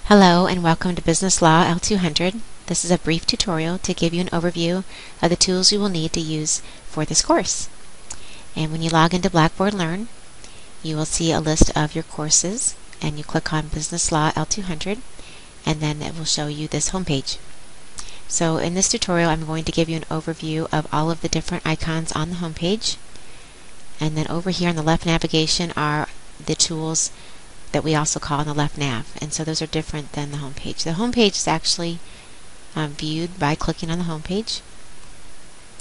Hello and welcome to Business Law L200. This is a brief tutorial to give you an overview of the tools you will need to use for this course. And when you log into Blackboard Learn, you will see a list of your courses, and you click on Business Law L200, and then it will show you this homepage. So in this tutorial, I'm going to give you an overview of all of the different icons on the homepage, and then over here on the left navigation are the tools that we also call on the left nav, and so those are different than the home page. The home page is actually viewed by clicking on the home page,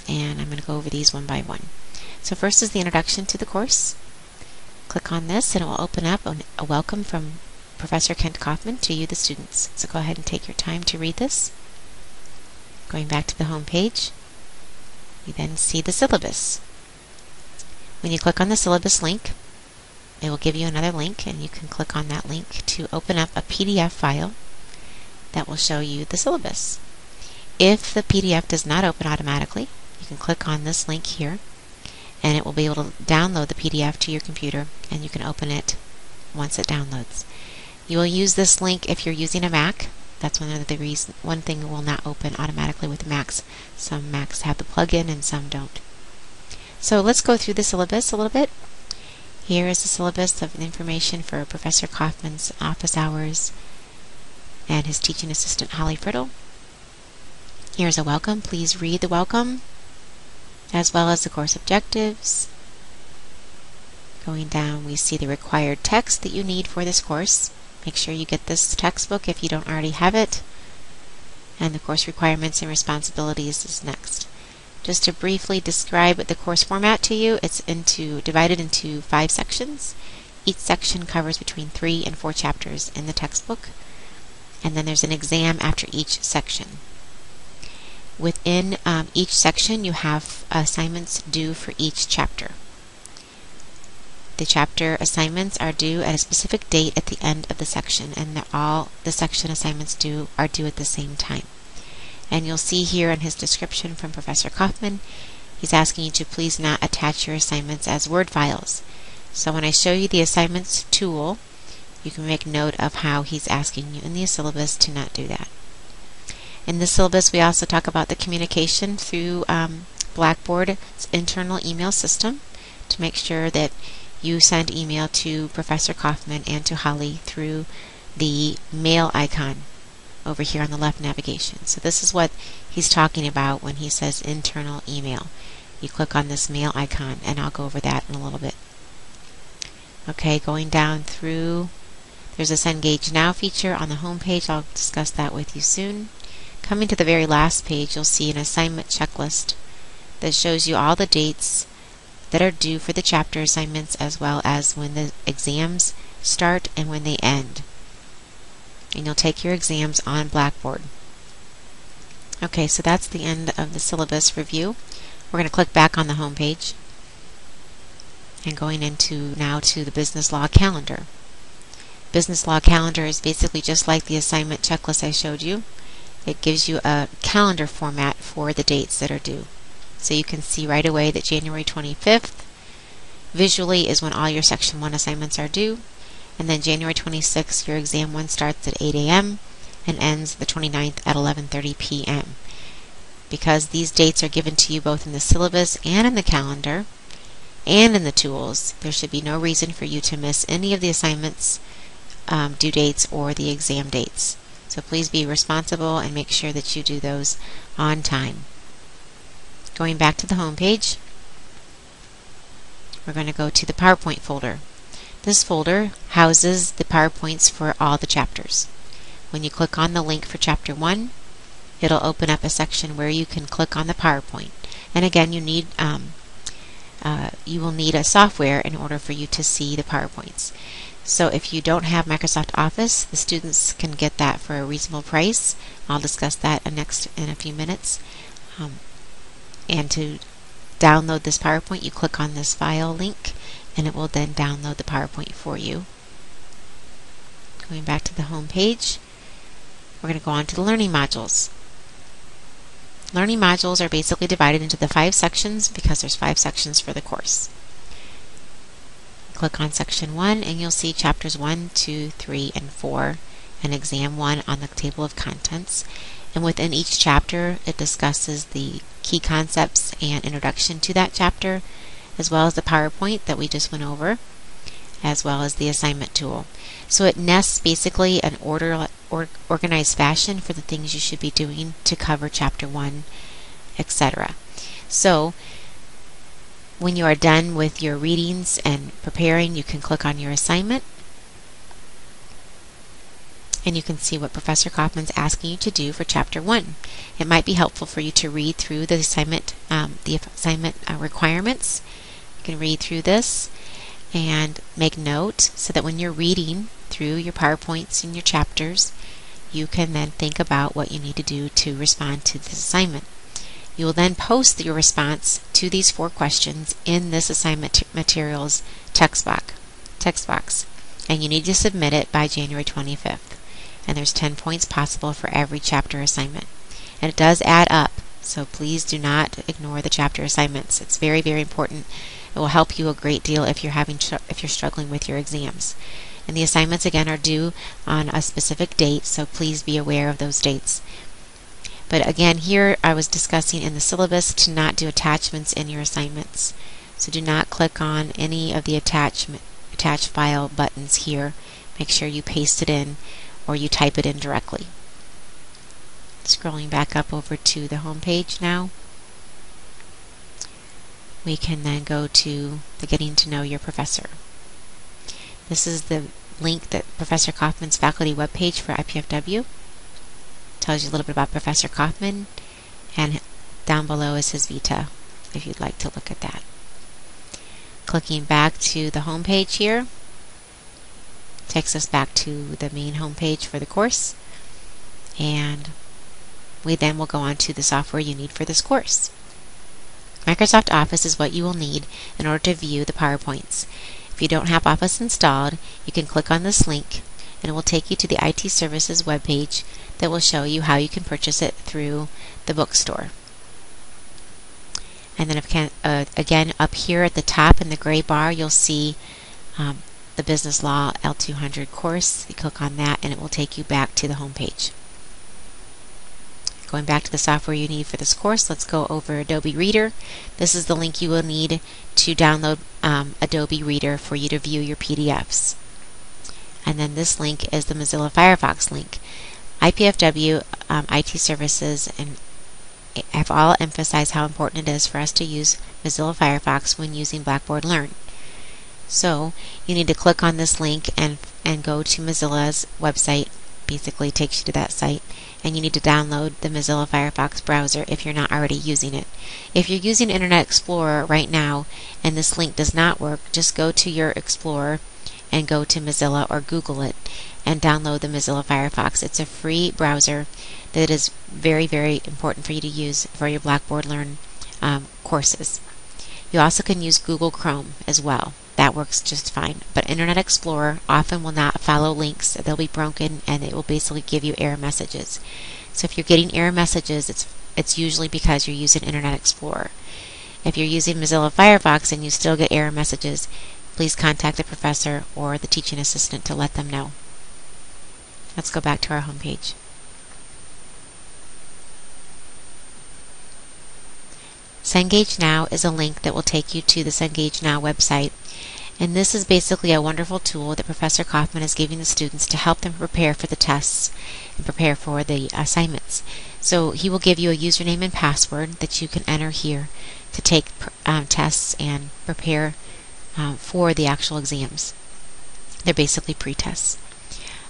and I'm going to go over these one by one. So first is the introduction to the course. Click on this and it will open up a welcome from Professor Kent Kaufman to you, the students. So go ahead and take your time to read this. Going back to the home page, you then see the syllabus. When you click on the syllabus link, it will give you another link, and you can click on that link to open up a PDF file that will show you the syllabus. If the PDF does not open automatically, you can click on this link here, and it will be able to download the PDF to your computer, and you can open it once it downloads. You will use this link if you're using a Mac. That's one of the reasons. One thing will not open automatically with Macs. Some Macs have the plugin and some don't. So let's go through the syllabus a little bit. Here is the syllabus of information for Professor Kaufman's office hours and his teaching assistant Holly Friddle. Here's a welcome. Please read the welcome, as well as the course objectives. Going down, we see the required text that you need for this course. Make sure you get this textbook if you don't already have it. And the course requirements and responsibilities is next. Just to briefly describe the course format to you, it's divided into 5 sections. Each section covers between 3 and 4 chapters in the textbook, and then there's an exam after each section. Within each section, you have assignments due for each chapter. The chapter assignments are due at a specific date at the end of the section, and all the section assignments are due at the same time. And you'll see here in his description from Professor Kaufman, he's asking you to please not attach your assignments as Word files. So when I show you the assignments tool, you can make note of how he's asking you in the syllabus to not do that. In the syllabus, we also talk about the communication through Blackboard's internal email system to make sure that you send email to Professor Kaufman and to Holly through the mail icon over here on the left navigation. So this is what he's talking about when he says internal email. You click on this mail icon, and I'll go over that in a little bit. Okay, going down through, there's this Engage Now feature on the home page. I'll discuss that with you soon. Coming to the very last page, you'll see an assignment checklist that shows you all the dates that are due for the chapter assignments, as well as when the exams start and when they end. And you'll take your exams on Blackboard. Okay, so that's the end of the syllabus review. We're going to click back on the home page and going into now to the Business Law Calendar. Business Law Calendar is basically just like the assignment checklist I showed you. It gives you a calendar format for the dates that are due. So you can see right away that January 25th visually is when all your Section 1 assignments are due. And then January 26th, your exam 1 starts at 8 a.m. and ends the 29th at 11:30 p.m. Because these dates are given to you both in the syllabus and in the calendar and in the tools, there should be no reason for you to miss any of the assignments due dates or the exam dates. So please be responsible and make sure that you do those on time. Going back to the home page, we're going to go to the PowerPoint folder. This folder houses the PowerPoints for all the chapters. When you click on the link for Chapter 1, it'll open up a section where you can click on the PowerPoint. And again, you will need a software in order for you to see the PowerPoints. So if you don't have Microsoft Office, the students can get that for a reasonable price. I'll discuss that next in a few minutes. And to download this PowerPoint, you click on this file link, and it will then download the PowerPoint for you. Going back to the home page, we're going to go on to the learning modules. Learning modules are basically divided into the 5 sections because there's 5 sections for the course. Click on Section 1 and you'll see Chapters 1, 2, 3, and 4 and Exam 1 on the table of contents. And within each chapter, it discusses the key concepts and introduction to that chapter, as well as the PowerPoint that we just went over, as well as the assignment tool. So it nests basically an organized fashion for the things you should be doing to cover chapter 1, etc. So when you are done with your readings and preparing, you can click on your assignment, and you can see what Professor Kaufman's asking you to do for chapter 1. It might be helpful for you to read through the assignment requirements. You can read through this and make note so that when you're reading through your PowerPoints and your chapters, you can then think about what you need to do to respond to this assignment. You will then post your response to these 4 questions in this assignment materials text box, and you need to submit it by January 25th. And there's 10 points possible for every chapter assignment. And it does add up, so please do not ignore the chapter assignments. It's very, very important. It will help you a great deal if you're struggling with your exams. And the assignments again are due on a specific date, so please be aware of those dates. But again, here I was discussing in the syllabus to not do attachments in your assignments. So do not click on any of the attach file buttons here. Make sure you paste it in or you type it in directly. Scrolling back up over to the home page now, we can then go to the Getting to Know Your Professor. This is the link that Professor Kaufman's faculty webpage for IPFW. Tells you a little bit about Professor Kaufman, and down below is his Vita if you'd like to look at that. Clicking back to the home page here takes us back to the main home page for the course, and we then will go on to the software you need for this course. Microsoft Office is what you will need in order to view the PowerPoints. If you don't have Office installed, you can click on this link and it will take you to the IT Services webpage that will show you how you can purchase it through the bookstore. And then again, up here at the top in the gray bar, you'll see the Business Law L200 course. You click on that and it will take you back to the home page. Going back to the software you need for this course, let's go over Adobe Reader. This is the link you will need to download Adobe Reader for you to view your PDFs. And then this link is the Mozilla Firefox link. IPFW, IT Services, and have all emphasized how important it is for us to use Mozilla Firefox when using Blackboard Learn. So you need to click on this link and go to Mozilla's website. Basically takes you to that site, and you need to download the Mozilla Firefox browser if you're not already using it. If you're using Internet Explorer right now and this link does not work, just go to your Explorer and go to Mozilla or Google it and download the Mozilla Firefox. It's a free browser that is very, very important for you to use for your Blackboard Learn courses. You also can use Google Chrome as well. That works just fine. But Internet Explorer often will not follow links. They'll be broken and it will basically give you error messages. So if you're getting error messages, it's usually because you're using Internet Explorer. If you're using Mozilla Firefox and you still get error messages, please contact the professor or the teaching assistant to let them know. Let's go back to our home page. Cengage Now is a link that will take you to the Cengage Now website. And this is basically a wonderful tool that Professor Kaufman is giving the students to help them prepare for the tests and prepare for the assignments. So he will give you a username and password that you can enter here to take tests and prepare for the actual exams. They're basically pre-tests.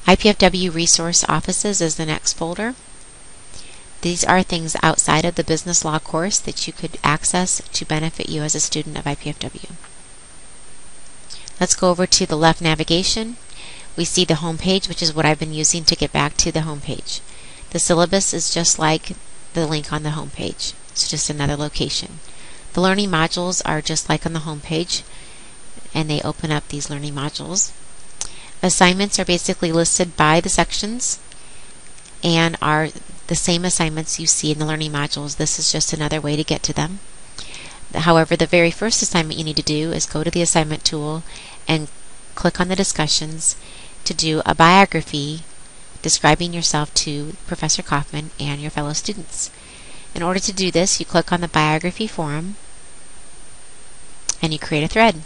IPFW Resource Offices is the next folder. These are things outside of the business law course that you could access to benefit you as a student of IPFW. Let's go over to the left navigation. We see the home page, which is what I've been using to get back to the home page. The syllabus is just like the link on the home page. It's just another location. The learning modules are just like on the home page, and they open up these learning modules. Assignments are basically listed by the sections and are the same assignments you see in the learning modules. This is just another way to get to them. However, the very first assignment you need to do is go to the assignment tool and click on the discussions to do a biography describing yourself to Professor Kaufman and your fellow students. In order to do this, you click on the biography forum and you create a thread.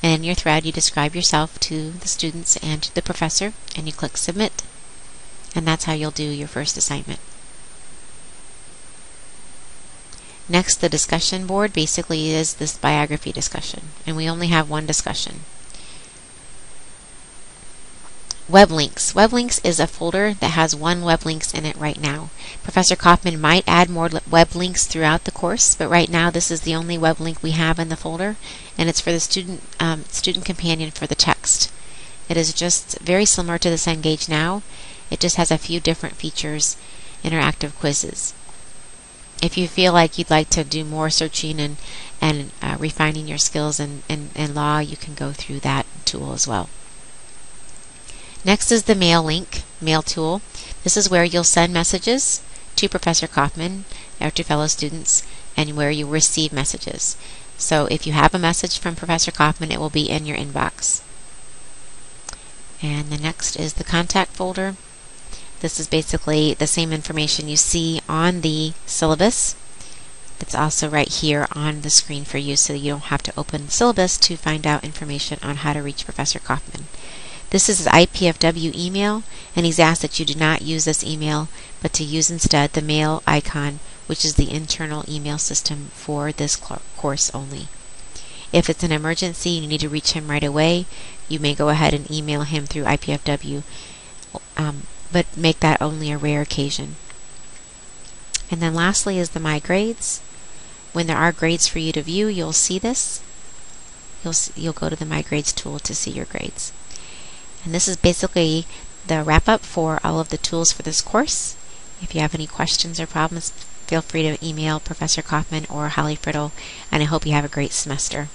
And in your thread, you describe yourself to the students and to the professor, and you click submit. And that's how you'll do your first assignment. Next, the discussion board basically is this biography discussion, and we only have one discussion. Web links. Web links is a folder that has one web links in it right now. Professor Kaufman might add more web links throughout the course, but right now this is the only web link we have in the folder, and it's for the student companion for the text. It is just very similar to this Engage Now. It just has a few different features, interactive quizzes. If you feel like you'd like to do more searching and refining your skills in law, you can go through that tool as well. Next is the mail link, mail tool. This is where you'll send messages to Professor Kaufman or to fellow students, and where you receive messages. So if you have a message from Professor Kaufman, it will be in your inbox. And the next is the contact folder. This is basically the same information you see on the syllabus. It's also right here on the screen for you, so you don't have to open the syllabus to find out information on how to reach Professor Kaufman. This is his IPFW email, and he's asked that you do not use this email, but to use instead the mail icon, which is the internal email system for this course only. If it's an emergency and you need to reach him right away, you may go ahead and email him through IPFW, but make that only a rare occasion. And then lastly is the My Grades. When there are grades for you to view, you'll see this. You'll go to the My Grades tool to see your grades. And this is basically the wrap-up for all of the tools for this course. If you have any questions or problems, feel free to email Professor Kaufman or Holly Friddle, and I hope you have a great semester.